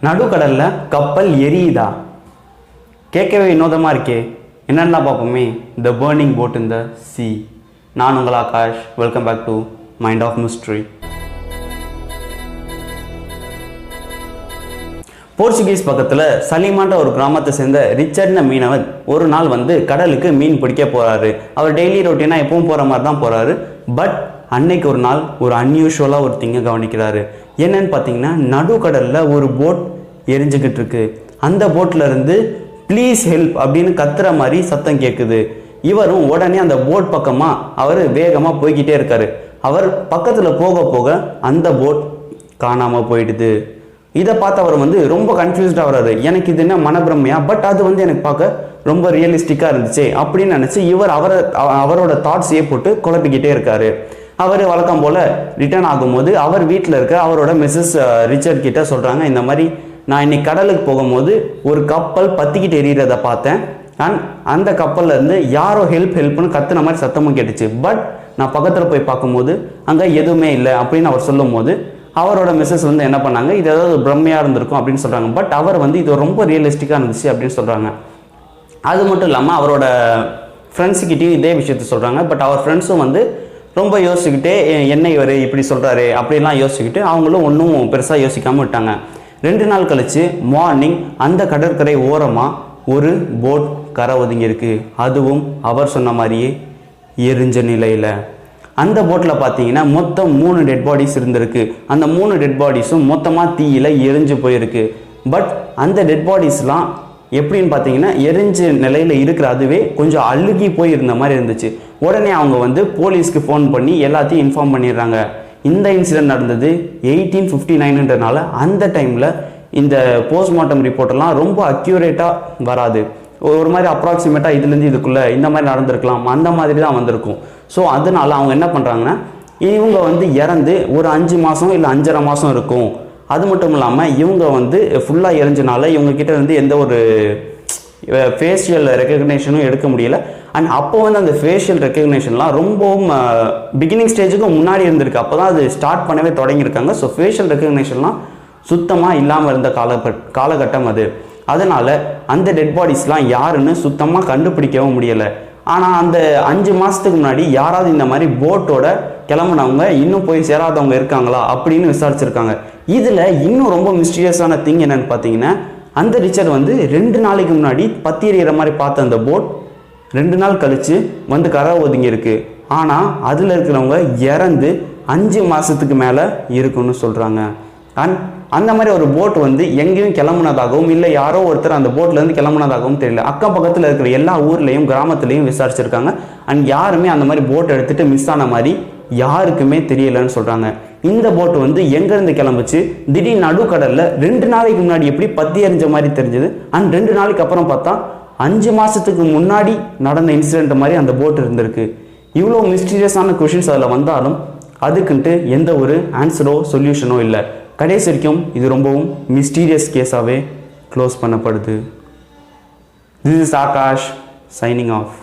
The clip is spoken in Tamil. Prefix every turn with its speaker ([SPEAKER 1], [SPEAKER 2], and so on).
[SPEAKER 1] நடுக்கடலில் கப்பல் எரியுதா? கேட்கவே வினோதமாக இருக்கே. என்னென்னா பார்ப்போமே. The burning boat in the sea. நான் உங்கள் Akash. Welcome back to mind of mystery. Portuguese பக்கத்தில் சலீமான்ற ஒரு கிராமத்தை சேர்ந்த ரிச்சர்ட்ன மீனவர் ஒரு நாள் கடலுக்கு மீன் பிடிக்க போகிறாரு. அவர் டெய்லி ரொட்டீனாக எப்பவும் போகிற மாதிரி தான் போகிறாரு. பட் அன்னைக்கு ஒரு நாள் ஒரு அன்யூஷுவலாக ஒரு திங்கை கவனிக்கிறாரு. என்னன்னு பார்த்தீங்கன்னா, நடுக்கடலில் ஒரு போட் எரிஞ்சுக்கிட்டு இருக்கு. அந்த போட்டில் இருந்து ப்ளீஸ் ஹெல்ப் அப்படின்னு கத்துற மாதிரி சத்தம் கேட்குது. இவரும் உடனே அந்த போட் பக்கமாக அவர் வேகமாக போய்கிட்டே இருக்காரு. அவர் பக்கத்தில் போக போக அந்த போட் காணாமல் போயிடுது. இதை பார்த்து அவர் ரொம்ப கன்ஃபியூஸ்டாக வர்றாரு. எனக்கு இது என்ன மனப்பிரமையா? பட் அது எனக்கு பார்க்க ரொம்ப ரியலிஸ்டிக்காக இருந்துச்சு அப்படின்னு நினச்சி இவர் அவரோட தாட்ஸையே போட்டு குழப்பிக்கிட்டே இருக்காரு. அவர் வழக்கம் போல் ரிட்டர்ன் ஆகும்போது அவர் வீட்டில் இருக்க அவரோட மிஸ்ஸஸ் ரிச்சர்ட் கிட்ட சொல்கிறாங்க, இந்த மாதிரி நான் இன்னைக்கு கடலுக்கு போகும்போது ஒரு கப்பல் பற்றிக்கிட்டு எறிகிறத பார்த்தேன். அண்ட் அந்த கப்பலில் இருந்து யாரோ ஹெல்ப்னு கத்துன மாதிரி சத்தமும் கேட்டுச்சு. பட் நான் பக்கத்தில் போய் பார்க்கும்போது அங்கே எதுவுமே இல்லை அப்படின்னு அவர் சொல்லும் போது அவரோட மிஸ்ஸஸ் என்ன பண்ணாங்க, இது ஏதாவது பிரம்மையாக இருந்திருக்கும் அப்படின்னு சொல்கிறாங்க. பட் அவர் இது ரொம்ப ரியலிஸ்டிக்காக இருந்துச்சு அப்படின்னு சொல்கிறாங்க. அது மட்டும் இல்லாமல் அவரோட ஃப்ரெண்ட்ஸுக்கிட்டையும் இதே விஷயத்த சொல்கிறாங்க. பட் அவர் ஃப்ரெண்ட்ஸும் ரொம்ப யோசிச்சுக்கிட்டே என்ன இவர் இப்படி சொல்கிறாரு அப்படின்லாம் யோசிச்சுக்கிட்டு அவங்களும் ஒன்றும் பெருசாக யோசிக்காமல் விட்டாங்க. 2 நாள் கழித்து மார்னிங் அந்த கடற்கரை ஓரமாக ஒரு போட் கரை ஒதுங்கியிருக்கு. அதுவும் அவர் சொன்ன மாதிரியே எரிஞ்ச நிலையில். அந்த போட்டில் பார்த்தீங்கன்னா மொத்தம் 3 டெட் பாடிஸ் இருந்திருக்கு. அந்த 3 டெட் பாடிஸும் மொத்தமாக தீயில் எரிஞ்சு போயிருக்கு. பட் அந்த டெட் பாடிஸ்லாம் எப்படின்னு பார்த்தீங்கன்னா எரிஞ்ச நிலையில் இருக்கிற அதுவே கொஞ்சம் அழுகி போய் இருந்த மாதிரி இருந்துச்சு. உடனே அவங்க போலீஸ்க்கு ஃபோன் பண்ணி எல்லாத்தையும் இன்ஃபார்ம் பண்ணிடுறாங்க. இந்த இன்சிடென்ட் நடந்தது 1859ன்றனால அந்த டைமில் இந்த போஸ்ட்மார்ட்டம் ரிப்போர்ட்டெல்லாம் ரொம்ப அக்யூரேட்டாக வராது. ஒரு மாதிரி அப்ராக்சிமேட்டாக இதுலேருந்து இதுக்குள்ளே இந்த மாதிரி நடந்திருக்கலாம், அந்த மாதிரி தான் வந்திருக்கும். ஸோ அதனால அவங்க என்ன பண்ணுறாங்கன்னா, இவங்க இறந்து ஒரு 5 மாதம் இல்லை 5.5 மாதம் இருக்கும். அது மட்டும் இல்லாமல் இவங்க ஃபுல்லாக எரிஞ்சனால இவங்ககிட்ட எந்த ஒரு ஃபேஷியல் ரெக்கக்னேஷனும் எடுக்க முடியல. அண்ட் அப்போ அந்த ஃபேஷியல் ரெக்கக்னேஷன்லாம் ரொம்பவும் பிகினிங் ஸ்டேஜுக்கு முன்னாடி இருந்திருக்கு. அப்போ தான் அது ஸ்டார்ட் பண்ணவே தொடங்கியிருக்காங்க. ஸோ ஃபேஷியல் ரெக்கக்னேஷன்லாம் சுத்தமாக இல்லாமல் இருந்த காலகட்டம் அது. அதனால் அந்த டெட் பாடிஸ்லாம் யாருன்னு சுத்தமாக கண்டுபிடிக்கவும் முடியலை. ஆனால் அந்த 5 மாதத்துக்கு முன்னாடி யாராவது இந்த மாதிரி போட்டோட கிளம்புனவங்க இன்னும் போய் சேராதவங்க இருக்காங்களா அப்படின்னு விசாரிச்சிருக்காங்க. இதில் இன்னும் ரொம்ப மிஸ்டீரியஸான திங் என்னன்னு பார்த்தீங்கன்னா, அந்த ரிச்சர்ட் 2 நாளைக்கு முன்னாடி பத்தி எறிகிற மாதிரி பார்த்த அந்த போட் 2 நாள் கழித்து கரை ஒதுங்கி இருக்கு. ஆனால் அதில் இருக்கிறவங்க இறந்து 5 மாதத்துக்கு மேலே இருக்குன்னு சொல்கிறாங்க. அண்ட் அந்த மாதிரி ஒரு போட் எங்கேயும் கிளம்புனதாகவும் இல்லை யாரோ ஒருத்தர் அந்த போட்லேருந்து கிளம்புனதாகவும் தெரியல. அக்கம் பக்கத்தில் இருக்கிற எல்லா ஊர்லேயும் கிராமத்துலேயும் விசாரிச்சிருக்காங்க. அண்ட் யாருமே அந்த மாதிரி போட் எடுத்துகிட்டு மிஸ் ஆன மாதிரி யாருக்குமே தெரியலன்னு சொல்கிறாங்க. இந்த போட் எங்கேருந்து கிளம்புச்சு, திடீர்னு நடுக்கடலில் 2 நாளைக்கு முன்னாடி எப்படி பத்தி எறிஞ்ச மாதிரி தெரிஞ்சது. அண்ட் 2 நாளைக்கு அப்புறம் பார்த்தா 5 மாதத்துக்கு முன்னாடி நடந்த இன்சிடென்ட் மாதிரி அந்த போட் இருந்திருக்கு. இவ்வளோ மிஸ்டீரியஸான கொஷின்ஸ் அதில் வந்தாலும் அதுக்குன்ட்டு எந்த ஒரு ஆன்சரோ சொல்யூஷனோ இல்லை. கடைசி வரைக்கும் இது ரொம்பவும் மிஸ்டீரியஸ் கேஸாகவே க்ளோஸ் பண்ணப்படுது. This is Akash signing of.